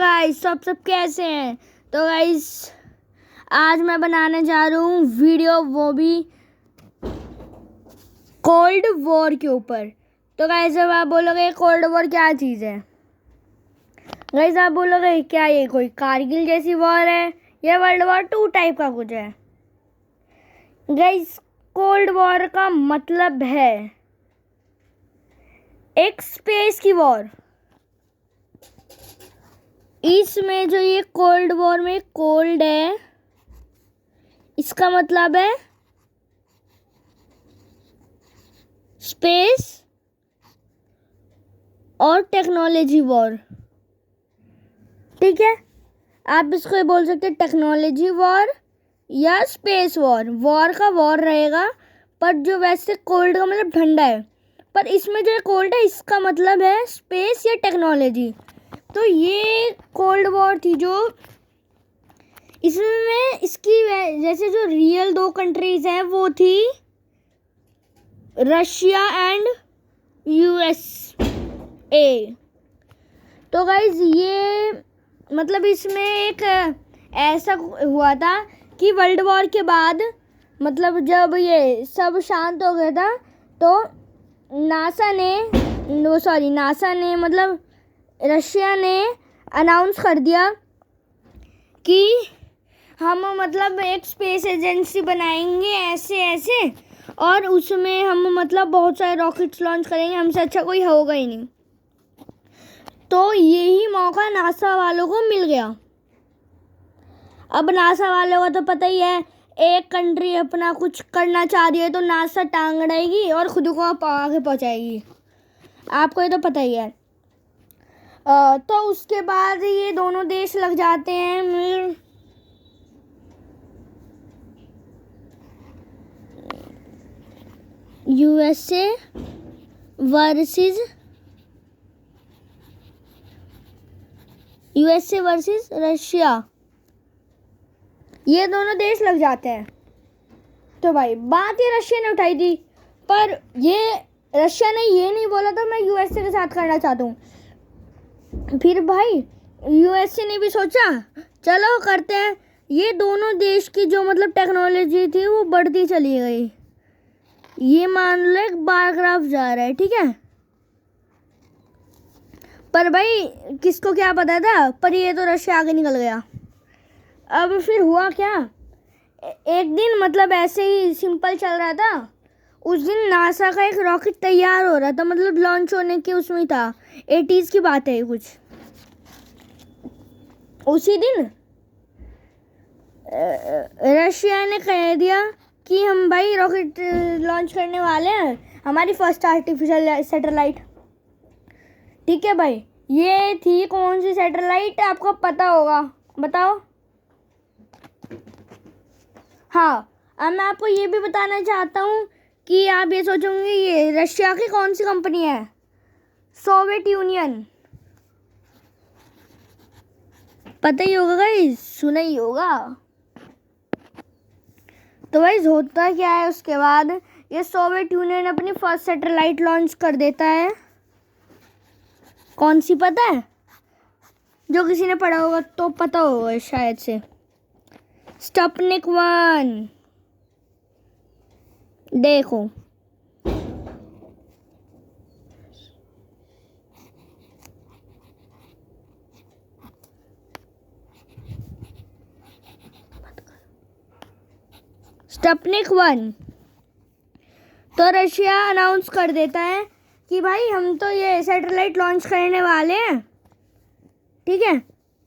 Guys, सब कैसे हैं। तो गाइस, आज मैं बनाने जा रहा हूँ वीडियो, वो भी कोल्ड वॉर के ऊपर। तो गाइस, जब आप बोलोगे कोल्ड वॉर क्या चीज़ है, गाइस आप बोलोगे क्या ये कोई कारगिल जैसी वॉर है या वर्ल्ड वॉर 2 टाइप का कुछ है। गाइस, कोल्ड वॉर का मतलब है एक स्पेस की वॉर। इसमें जो ये कोल्ड वॉर में कोल्ड है, इसका मतलब है स्पेस और टेक्नोलॉजी वॉर। ठीक है, आप इसको ये बोल सकते हैं टेक्नोलॉजी वॉर या स्पेस वॉर। वॉर का वॉर रहेगा, पर जो वैसे कोल्ड का मतलब ठंडा है, पर इसमें जो कोल्ड है इसका मतलब है स्पेस या टेक्नोलॉजी। तो ये कोल्ड वॉर थी जो इसमें इसकी जैसे जो रियल 2 कंट्रीज हैं वो थी रशिया एंड USA। तो गाइज ये मतलब इसमें एक ऐसा हुआ था कि वर्ल्ड वॉर के बाद मतलब जब ये सब शांत हो गया था, तो नासा ने मतलब रशिया ने अनाउंस कर दिया कि हम मतलब एक स्पेस एजेंसी बनाएंगे ऐसे, और उसमें हम मतलब बहुत सारे रॉकेट्स लॉन्च करेंगे, हमसे अच्छा कोई होगा ही नहीं। तो यही मौका नासा वालों को मिल गया। अब नासा वालों का तो पता ही है, एक कंट्री अपना कुछ करना चाह रही है तो नासा टांग अड़ाएगी और खुद को आगे पहुंचाएगी। आपको ये तो पता ही है। तो उसके बाद ये दोनों देश लग जाते हैं USA वर्सेस रशिया, ये दोनों देश लग जाते हैं। तो भाई बात ये रशिया ने उठाई थी, पर ये रशिया ने ये नहीं बोला था मैं USA के साथ करना चाहता हूँ। फिर भाई USA ने भी सोचा चलो करते हैं। ये दोनों देश की जो मतलब टेक्नोलॉजी थी वो बढ़ती चली गई। ये मान लो एक बार ग्राफ जा रहा है, ठीक है। पर भाई किसको क्या पता था, पर ये तो रशिया आगे निकल गया। अब फिर हुआ क्या, एक दिन मतलब ऐसे ही सिंपल चल रहा था। उस दिन नासा का एक रॉकेट तैयार हो रहा था, मतलब लॉन्च होने के उसमें था। 80s की बात है कुछ। उसी दिन रशिया ने कह दिया कि हम भाई रॉकेट लॉन्च करने वाले हैं, हमारी फर्स्ट आर्टिफिशियल सैटेलाइट। ठीक है भाई, ये थी कौन सी सैटेलाइट आपको पता होगा, बताओ। हाँ, अब मैं आपको ये भी बताना चाहता हूँ कि आप ये सोचोगे ये रशिया की कौन सी कंपनी है, सोवियत यूनियन। पता ही होगा गाइस, सुना ही होगा। तो भाई होता क्या है, उसके बाद ये सोवियत यूनियन अपनी फर्स्ट सैटेलाइट लॉन्च कर देता है। कौन सी पता है, जो किसी ने पढ़ा होगा तो पता होगा शायद से, स्पुतनिक 1। देखो स्पुतनिक 1। तो रशिया अनाउंस कर देता है कि भाई हम तो ये सैटेलाइट लॉन्च करने वाले हैं, ठीक है।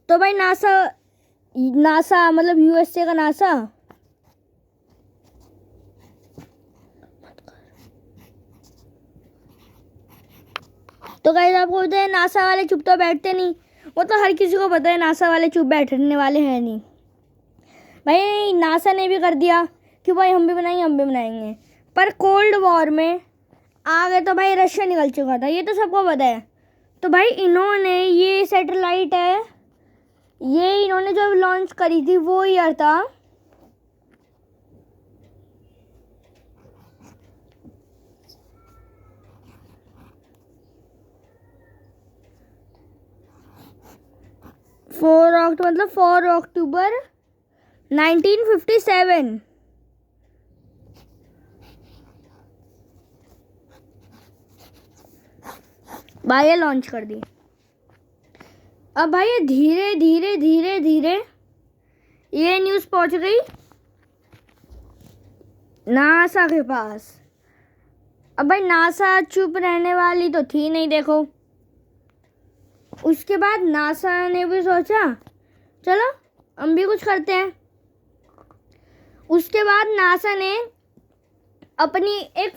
तो भाई नासा मतलब USA का नासा तो गाइस आपको पता है नासा वाले चुप तो बैठते नहीं। वो तो हर किसी को पता है नासा वाले चुप बैठने वाले हैं नहीं। भाई नासा ने भी कर दिया कि भाई हम भी बनाएंगे। पर कोल्ड वॉर में आ गए तो भाई रशिया निकल चुका था, ये तो सबको पता है। तो भाई इन्होंने ये सैटेलाइट है, ये इन्होंने जो लॉन्च करी थी वो ईयर था 1945। मतलब 4 अक्टूबर 1957 भाई ये लॉन्च कर दी। अब भाई ये धीरे धीरे धीरे धीरे ये न्यूज़ पहुंच गई नासा के पास। अब भाई नासा चुप रहने वाली तो थी नहीं, देखो। उसके बाद नासा ने भी सोचा चलो हम भी कुछ करते हैं। उसके बाद नासा ने अपनी एक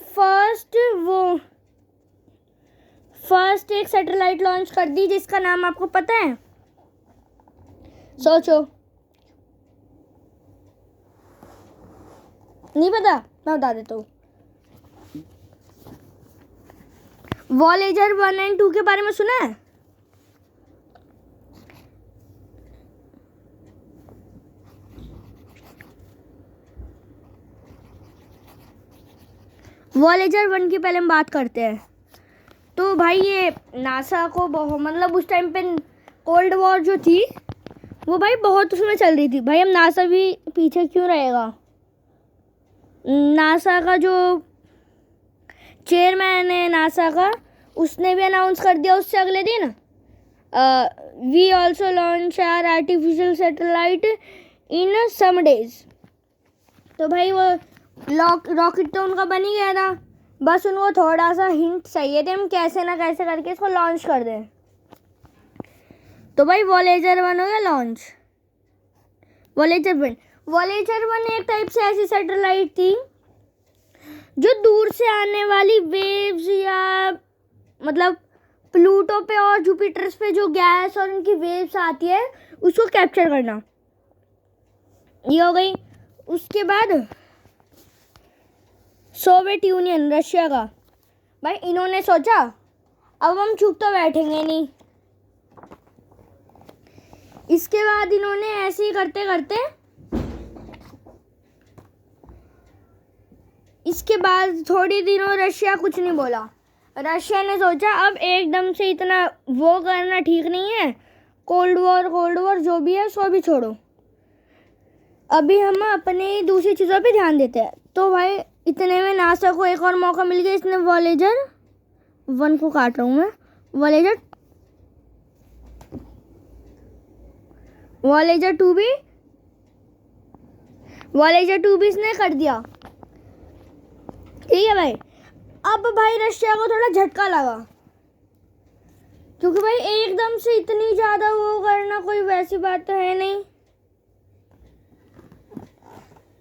फर्स्ट एक सैटेलाइट लॉन्च कर दी, जिसका नाम आपको पता है? सोचो। नहीं पता? मैं बता देता हूँ। वॉयेजर 1 और 2 के बारे में सुना है? वॉयेजर 1 की पहले हम बात करते हैं। तो भाई ये नासा को बहुत, मतलब उस टाइम पे कोल्ड वॉर जो थी वो भाई बहुत उसमें चल रही थी। भाई हम नासा भी पीछे क्यों रहेगा? नासा का जो चेयरमैन है नासा का, उसने भी अनाउंस कर दिया उससे अगले दिन, we also launch our artificial satellite in some days. तो भाई वो रॉकेट तो उनका बन ही गया था, बस उनको थोड़ा सा हिंट चाहिए थे हम कैसे ना कैसे करके इसको लॉन्च कर दें। तो भाई वॉयेजर 1 हो गया लॉन्च। वॉयेजर 1 एक टाइप से ऐसी सैटेलाइट थी जो दूर से आने वाली वेव्स, या मतलब प्लूटो पे और जुपिटर्स पे जो गैस और उनकी वेव्स आती है उसको कैप्चर करना, ये हो गई। उसके बाद सोवियत यूनियन, रशिया का, भाई इन्होंने सोचा अब हम चुप तो बैठेंगे नहीं। इसके बाद इन्होंने ऐसे ही करते करते, इसके बाद थोड़ी दिनों रशिया कुछ नहीं बोला। रशिया ने सोचा अब एकदम से इतना वो करना ठीक नहीं है, कोल्ड वॉर जो भी है उसको भी छोड़ो, अभी हम अपने दूसरी चीज़ों पे ध्यान देते हैं। तो भाई इतने में नासा को एक और मौका मिल गया, इसने वॉयेजर 1 को काट रहा हूँ मैं, वॉयेजर 2 भी इसने कर दिया। ठीक है भाई। अब भाई रशिया को थोड़ा झटका लगा, क्योंकि भाई एकदम से इतनी ज़्यादा वो करना कोई वैसी बात तो है नहीं।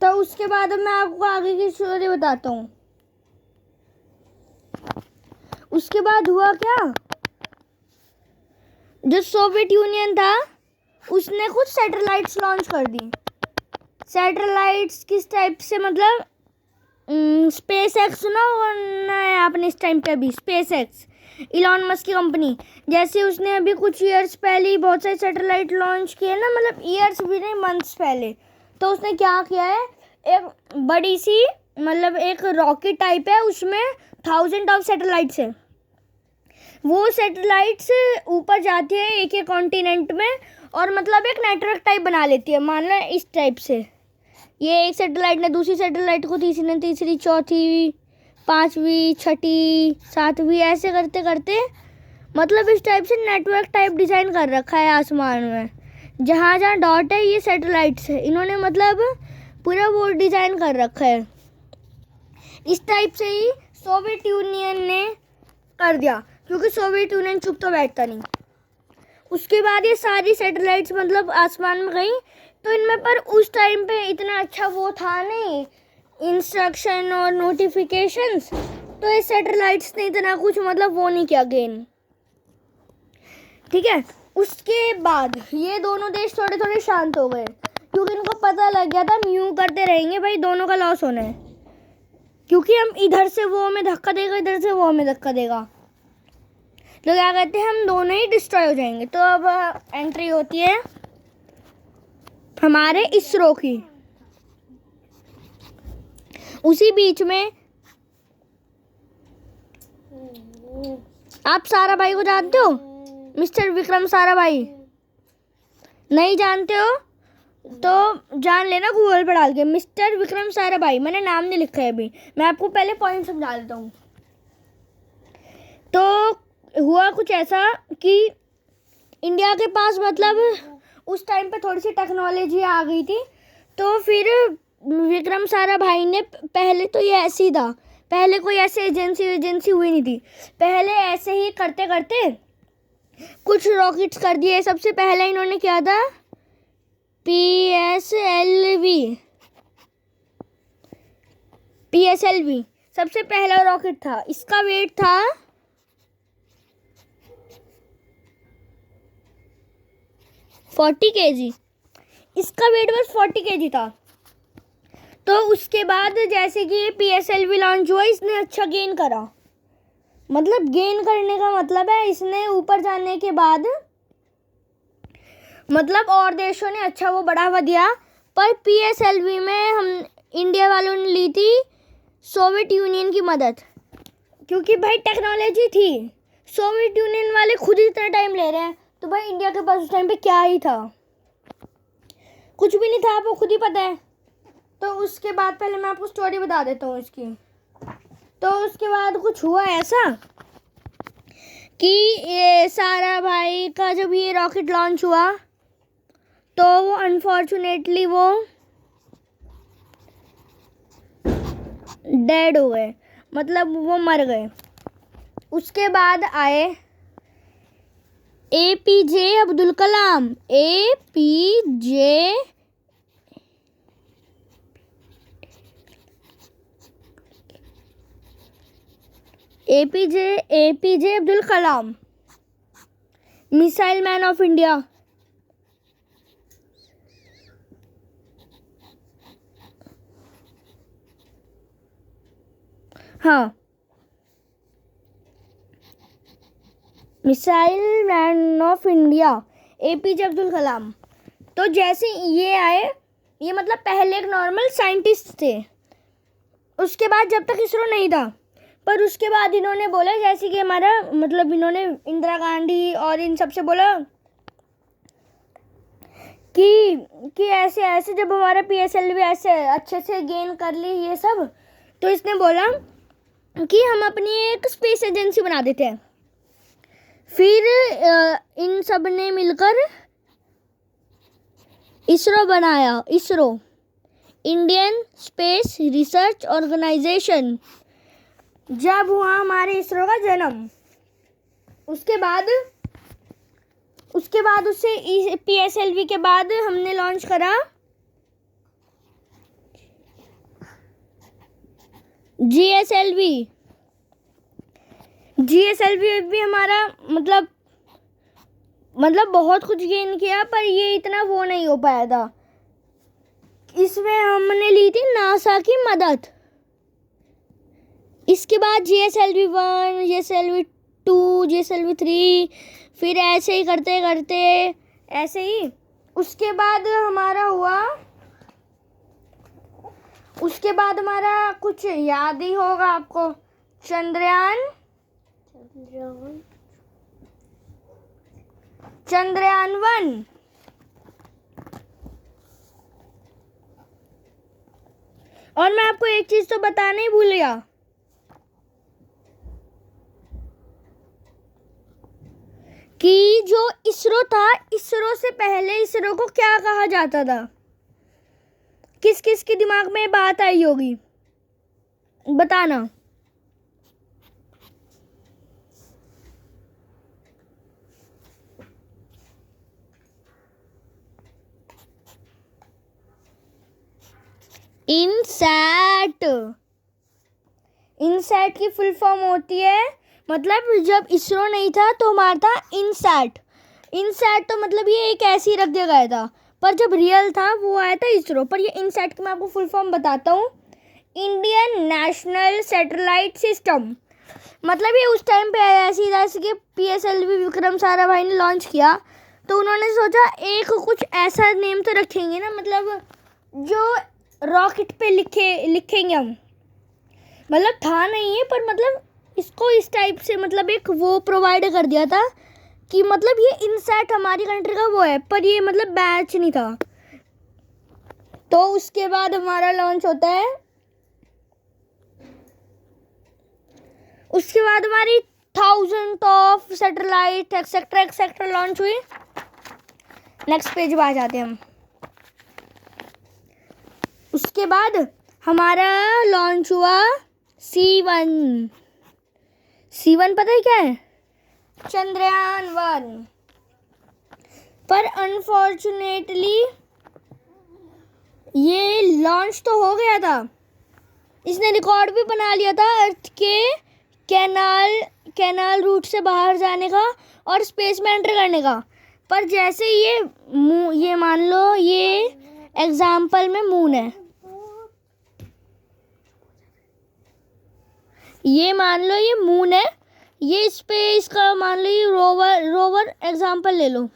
तो उसके बाद मैं आपको आगे की स्टोरी बताता हूँ। उसके बाद हुआ क्या, जो सोवियत यूनियन था उसने कुछ सैटेलाइट्स लॉन्च कर दी। सैटेलाइट्स किस टाइप से, मतलब स्पेस एक्स सुना होगा आपने इस टाइम पे? अभी स्पेस एक्स इलॉन मस्क की कंपनी, जैसे उसने अभी कुछ ईयर्स पहले ही बहुत सारे सैटेलाइट लॉन्च किए ना, मतलब ईयर्स भी नहीं, मंथ्स पहले। तो उसने क्या किया है, एक बड़ी सी, मतलब एक रॉकेट टाइप है, उसमें 1000 ऑफ सैटेलाइट्स है। वो सैटेलाइट्स ऊपर जाती है एक एक कॉन्टिनेंट में, और मतलब एक नेटवर्क टाइप बना लेती है, मान लो इस टाइप से। ये एक सैटेलाइट ने दूसरी सैटेलाइट को, तीसरी ने तीसरी, चौथी, 5वीं, 6ठी, 7वीं, ऐसे करते करते मतलब इस टाइप से नेटवर्क टाइप डिज़ाइन कर रखा है आसमान में। जहाँ जहाँ डॉट है ये सैटेलाइट्स है, इन्होंने मतलब पूरा वो डिज़ाइन कर रखा है। इस टाइप से ही सोवियत यूनियन ने कर दिया, क्योंकि सोवियत यूनियन चुप तो बैठता नहीं। उसके बाद ये सारी सैटेलाइट्स मतलब आसमान में गई, तो इनमें पर उस टाइम पे इतना अच्छा वो था नहीं, इंस्ट्रक्शन और नोटिफिकेशंस, तो ये सैटेलाइट्स ने इतना कुछ मतलब वो नहीं किया गेन। ठीक है। उसके बाद ये दोनों देश थोड़े थोड़े शांत हो गए, क्योंकि इनको पता लग गया था हम यूँ करते रहेंगे भाई दोनों का लॉस होना है, क्योंकि हम इधर से वो हमें धक्का देगा, इधर से वो हमें धक्का देगा, तो क्या कहते हैं हम दोनों ही डिस्ट्रॉय हो जाएंगे। तो अब एंट्री होती है हमारे इसरो की। उसी बीच में आप साराभाई को जानते हो, मिस्टर विक्रम साराभाई? नहीं जानते हो तो जान लेना गूगल पर डाल के, मिस्टर विक्रम साराभाई। मैंने नाम नहीं लिखा है अभी, मैं आपको पहले पॉइंट समझा देता हूँ। तो हुआ कुछ ऐसा कि इंडिया के पास मतलब उस टाइम पे थोड़ी सी टेक्नोलॉजी आ गई थी, तो फिर विक्रम साराभाई ने, पहले तो ये ऐसे ही था, पहले कोई ऐसे एजेंसी हुई नहीं थी, पहले ऐसे ही करते करते कुछ रॉकेट्स कर दिए। सबसे पहले इन्होंने किया था PSLV सबसे पहला रॉकेट था। इसका वेट था 40 kg, इसका वेट बस 40 kg था। तो उसके बाद जैसे कि PSLV लॉन्च हुआ, इसने अच्छा गेन करा, मतलब गेन करने का मतलब है इसने ऊपर जाने के बाद मतलब और देशों ने अच्छा वो बढ़ावा दिया। पर PSLV में हम इंडिया वालों ने ली थी सोवियत यूनियन की मदद, क्योंकि भाई टेक्नोलॉजी थी, सोवियत यूनियन वाले खुद ही इतना टाइम ले रहे हैं, तो भाई इंडिया के पास उस टाइम पे क्या ही था, कुछ भी नहीं था, आपको खुद ही पता है। तो उसके बाद पहले मैं आपको स्टोरी बता देता हूँ इसकी। तो उसके बाद कुछ हुआ ऐसा कि ये साराभाई का जब ये रॉकेट लॉन्च हुआ तो वो अनफॉर्चुनेटली वो डेड हो गए, मतलब वो मर गए। उसके बाद आए APJ Abdul Kalam. APJ Abdul Kalam, missile man of India. हाँ, missile man of India APJ Abdul Kalam. तो जैसे ये आए, ये मतलब पहले एक नॉर्मल साइंटिस्ट थे। उसके बाद जब तक इसरो नहीं था, पर उसके बाद इन्होंने बोला, जैसे कि हमारा मतलब इन्होंने इंदिरा गांधी और इन सब से बोला कि ऐसे ऐसे जब हमारा PSLV ऐसे अच्छे से गेन कर ली ये सब, तो इसने बोला कि हम अपनी एक स्पेस एजेंसी बना देते हैं। फिर इन सब ने मिलकर इसरो बनाया, ISRO, Indian Space Research Organisation. जब हुआ हमारे इसरो का जन्म, उसके बाद उससे PSLV के बाद हमने लॉन्च करा GSLV भी हमारा मतलब बहुत कुछ गेन किया, पर ये इतना वो नहीं हो पाया था। इसमें हमने ली थी नासा की मदद। इसके बाद GSLV 1, GSLV 2, GSLV 3, फिर ऐसे ही करते करते ऐसे ही उसके बाद हमारा कुछ याद ही होगा आपको, चंद्रयान 1। और मैं आपको एक चीज तो बताना ही भूल गया कि जो इसरो था, इसरो से पहले इसरो को क्या कहा जाता था? किस किस के दिमाग में बात आई होगी, बताना। इनसैट की फुल फॉर्म होती है, मतलब जब इसरो नहीं था तो हमारा था इनसैट। तो मतलब ये एक ऐसे ही रख दिया गया था, पर जब रियल था वो आया था इसरो। पर ये इनसैट की मैं आपको फुल फॉर्म बताता हूँ, इंडियन नेशनल सैटेलाइट सिस्टम। मतलब ये उस टाइम पे आया ऐसे ही, जैसे कि PSLV विक्रम साराभाई ने लॉन्च किया, तो उन्होंने सोचा एक कुछ ऐसा नेम तो रखेंगे ना, मतलब जो रॉकेट पे लिखेंगे हम, मतलब था नहीं है, पर मतलब इसको इस टाइप से मतलब एक वो प्रोवाइड कर दिया था कि मतलब ये इनसैट हमारी कंट्री का वो है, पर ये मतलब बैच नहीं था। तो उसके बाद हमारा लॉन्च होता है, उसके बाद हमारी 1000 ऑफ सैटेलाइट एक्सेट्रा लॉन्च हुई। नेक्स्ट पेज पर आ जाते हैं हम। उसके बाद हमारा लॉन्च हुआ C1 पता है क्या है? चंद्रयान 1। पर अनफॉर्चुनेटली ये लॉन्च तो हो गया था, इसने रिकॉर्ड भी बना लिया था अर्थ के कैनाल रूट से बाहर जाने का और स्पेस में एंटर करने का। पर जैसे ये मान लो ये एग्जाम्पल में मून है, ये मान लो ये मून है, ये स्पेस का मान लो ये रोवर एग्जाम्पल ले लो।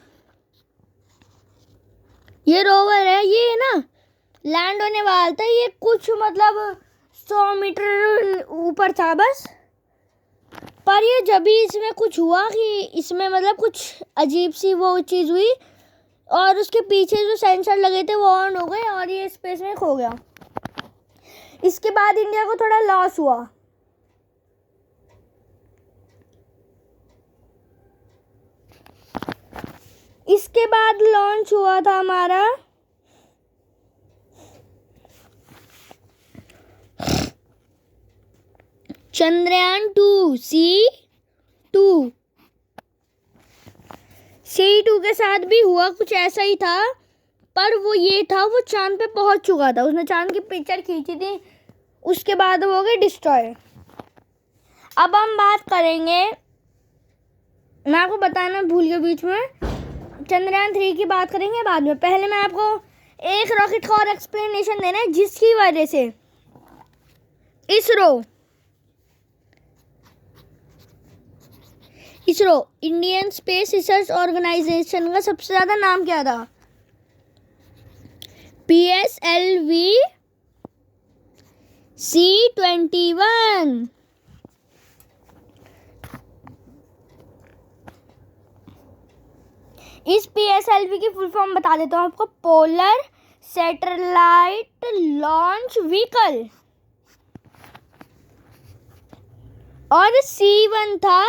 ये रोवर है, ये ना लैंड होने वाला था, ये कुछ मतलब 100 मीटर ऊपर था बस। पर ये जब भी इसमें कुछ हुआ कि इसमें मतलब कुछ अजीब सी वो चीज़ हुई और उसके पीछे जो सेंसर लगे थे वो ऑन हो गए और ये स्पेस में खो गया। इसके बाद इंडिया को थोड़ा लॉस हुआ। इसके बाद लॉन्च हुआ था हमारा चंद्रयान 2 C2 के साथ भी हुआ कुछ ऐसा ही था, पर वो ये था वो चांद पे पहुंच चुका था, उसने चांद की पिक्चर खींची थी, उसके बाद वो हो गए डिस्ट्रॉय। अब हम बात करेंगे, मैं आपको बताना भूल गया बीच में, चंद्रयान 3 की बात करेंगे बाद में। पहले मैं आपको एक रॉकेट का और एक्सप्लेनेशन देना है जिसकी वजह से ISRO Indian Space Research Organisation का सबसे ज़्यादा नाम क्या था? PSLV C21। इस PSLV की फुल फॉर्म बता देता हूँ आपको, पोलर सैटेलाइट लॉन्च व्हीकल। और C1 था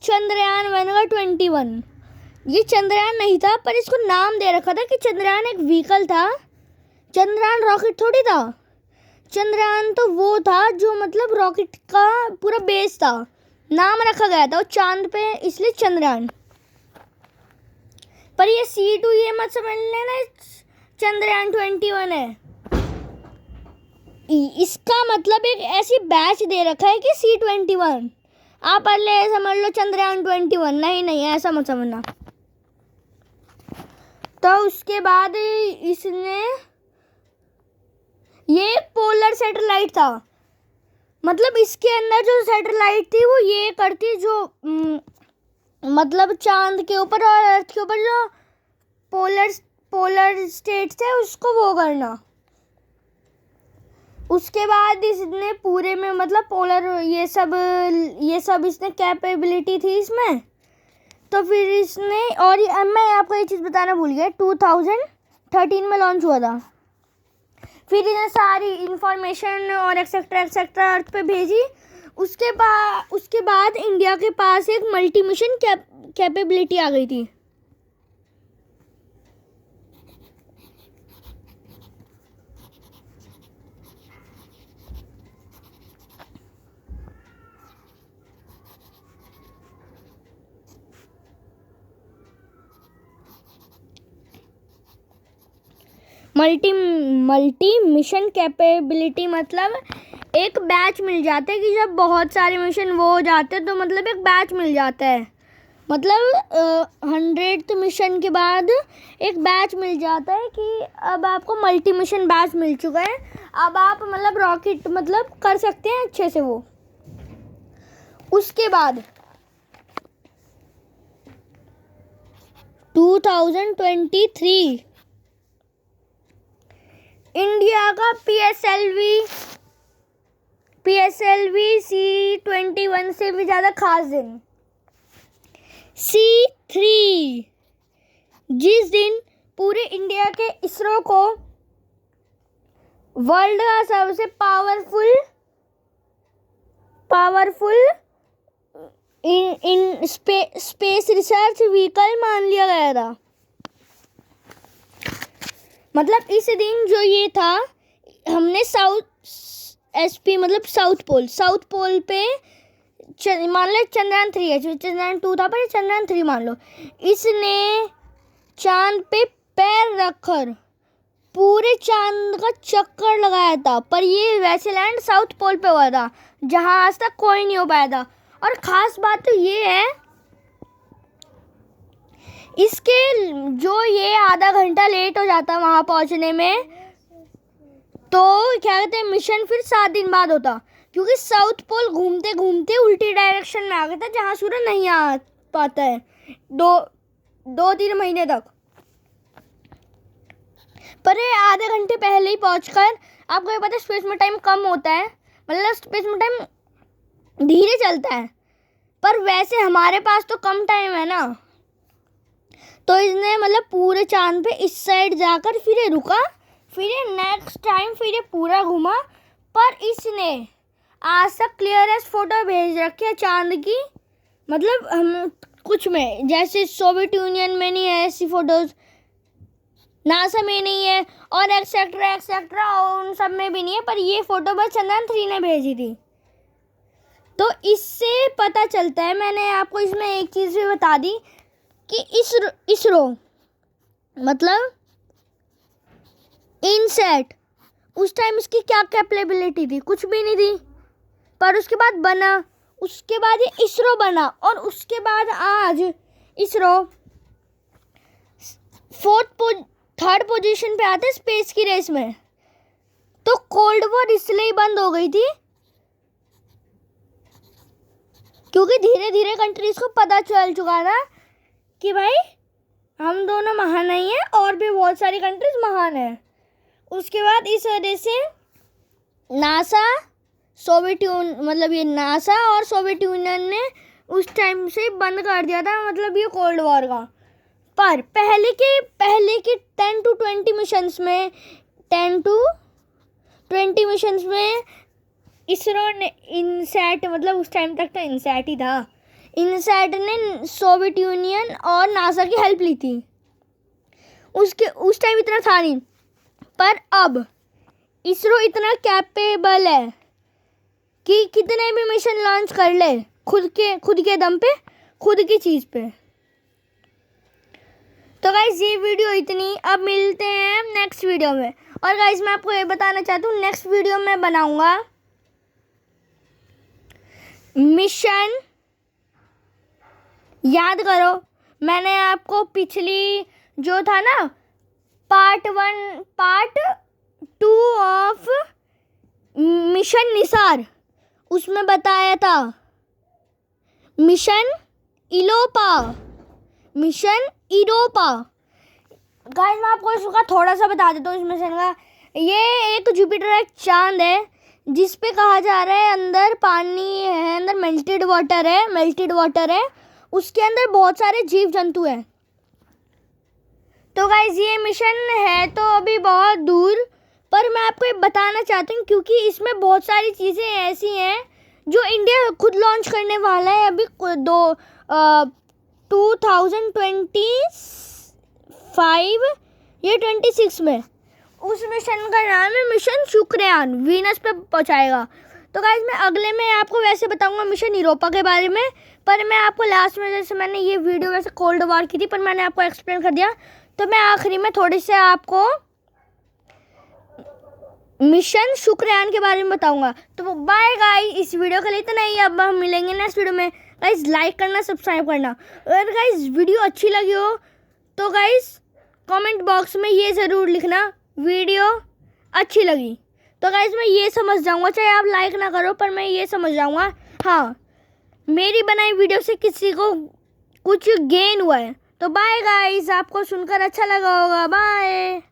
चंद्रयान 1 का 21। ये चंद्रयान नहीं था, पर इसको नाम दे रखा था कि चंद्रयान एक व्हीकल था। चंद्रयान रॉकेट थोड़ी था, चंद्रयान तो वो था जो मतलब रॉकेट का पूरा बेस था, नाम रखा गया था वो चांद पे, इसलिए चंद्रयान। पर ये C2 ये मत समझ लेना चंद्रयान 21 है, इसका मतलब एक ऐसी बैच दे रखा है कि C21, आप पहले समझ लो चंद्रयान 21, नहीं ऐसा मत समझना। तो उसके बाद इसने ये पोलर सैटेलाइट था, मतलब इसके अंदर जो सैटेलाइट थी वो ये करती जो मतलब चांद के ऊपर और अर्थ के ऊपर जो पोलर स्टेट्स है उसको वो करना। उसके बाद इसने पूरे में मतलब पोलर ये सब इसने कैपेबिलिटी थी इसमें। तो फिर इसने और मैं आपको ये चीज़ बताना भूल गया, 2013 में लॉन्च हुआ था। फिर इसने सारी इंफॉर्मेशन और एक्सेट्रा अर्थ पे भेजी। उसके बाद इंडिया के पास एक मल्टी मिशन कैपेबिलिटी आ गई थी। मल्टी मिशन कैपेबिलिटी मतलब एक बैच मिल जाता है कि जब बहुत सारे मिशन वो हो जाते हैं तो मतलब एक बैच मिल जाता है, मतलब 100th मिशन के बाद एक बैच मिल जाता है कि अब आपको मल्टी मिशन बैच मिल चुका है, अब आप मतलब रॉकेट मतलब कर सकते हैं अच्छे से वो। उसके बाद 2023 इंडिया का PSLV C21 से भी ज़्यादा खास दिन। C3, जिस दिन पूरे इंडिया के इसरो को वर्ल्ड का सबसे powerful in space research vehicle मान लिया गया था। मतलब इस दिन जो ये था, हमने साउथ पोल पे मान लो चंद्रयान 3 है, चंद्रयान 2 था पर चंद्रयान 3 मान लो, इसने चांद पे पैर रखकर पूरे चांद का चक्कर लगाया था। पर ये वैसे लैंड साउथ पोल पे हुआ था जहां आज तक कोई नहीं हो पाया था। और ख़ास बात तो ये है, इसके जो ये आधा घंटा लेट हो जाता वहाँ पहुँचने में, तो क्या कहते हैं, मिशन फिर 7 दिन बाद होता, क्योंकि साउथ पोल घूमते घूमते उल्टी डायरेक्शन में आ गया था जहाँ सूरज नहीं आ पाता है 2-3 महीने तक। पर आधे घंटे पहले ही पहुँचकर, आपको ये पता है स्पेस में टाइम कम होता है, मतलब स्पेस में टाइम धीरे चलता है, पर वैसे हमारे पास तो कम टाइम है ना, तो इसने मतलब पूरे चांद पे इस साइड जाकर फिर ये रुका, फिर ये नेक्स्ट टाइम फिर ये पूरा घूमा। पर इसने आज तक क्लियरेस्ट फोटो भेज रखी है चांद की, मतलब हम कुछ में, जैसे सोवियत यूनियन में नहीं है ऐसी फोटोज, नासा में नहीं है, और एक्सेट्रा उन सब में भी नहीं है, पर ये फोटो बस चंद्रयान 3 ने भेजी थी। तो इससे पता चलता है, मैंने आपको इसमें एक चीज़ भी बता दी कि इसरो मतलब इनसैट, उस टाइम इसकी क्या कैपेबिलिटी थी, कुछ भी नहीं थी, पर उसके बाद बना, उसके बाद ये इसरो बना, और उसके बाद आज इसरो थर्ड पोजीशन पे आते स्पेस की रेस में। तो कोल्ड वॉर इसलिए बंद हो गई थी क्योंकि धीरे धीरे कंट्रीज को पता चल चुका था कि भाई हम दोनों महान नहीं हैं, और भी बहुत सारी कंट्रीज महान हैं। उसके बाद इस वजह से नासा और सोवियत यूनियन ने उस टाइम से बंद कर दिया था, मतलब ये कोल्ड वॉर का। पर पहले के 10 to 20 मिशंस में इसरो ने इनसैट, मतलब उस टाइम तक तो इनसैट ही था, इनसैट ने सोवियत यूनियन और नासा की हेल्प ली थी। उस टाइम इतना था नहीं, पर अब इसरो इतना कैपेबल है कि कितने भी मिशन लॉन्च कर ले खुद के दम पे, खुद की चीज़ पे। तो गाइस ये वीडियो इतनी, अब मिलते हैं नेक्स्ट वीडियो में। और गाइस मैं आपको ये बताना चाहता हूँ, नेक्स्ट वीडियो में बनाऊंगा मिशन, याद करो मैंने आपको पिछली जो था ना पार्ट 2 ऑफ मिशन निसार, उसमें बताया था मिशन इरोपा। गाइस मैं आपको इसका थोड़ा सा बता देता हूँ इस मिशन का। ये एक जुपिटर एक चांद है जिस पे कहा जा रहा है अंदर पानी है, अंदर मेल्टेड वाटर है, उसके अंदर बहुत सारे जीव जंतु हैं। तो गाइस ये मिशन है तो अभी बहुत दूर, पर मैं आपको ये बताना चाहती हूँ क्योंकि इसमें बहुत सारी चीज़ें ऐसी हैं जो इंडिया खुद लॉन्च करने वाला है अभी 2025 या 26 में। उस मिशन का नाम है मिशन शुक्रयान, वीनस पे पहुंचाएगा। तो गाइस मैं अगले में आपको वैसे बताऊंगा मिशन यूरोपा के बारे में, पर मैं आपको लास्ट में, जैसे मैंने ये वीडियो वैसे कोल्ड वॉर की थी पर मैंने आपको एक्सप्लेन कर दिया, तो मैं आखिरी में थोड़ी से आपको मिशन शुक्रयान के बारे में बताऊंगा। तो बाय गाइस, इस वीडियो के लिए इतना ही, अब हम मिलेंगे नेक्स्ट वीडियो में। गाइस लाइक करना, सब्सक्राइब करना। अगर गाइस वीडियो अच्छी लगी हो तो गाइस कमेंट बॉक्स में ये ज़रूर लिखना वीडियो अच्छी लगी। तो गाइस मैं ये समझ जाऊंगा, चाहे आप लाइक ना करो पर मैं ये समझ जाऊंगा हाँ मेरी बनाई वीडियो से किसी को कुछ गेन हुआ है। तो बाय गाइस, आपको सुनकर अच्छा लगा होगा, बाय।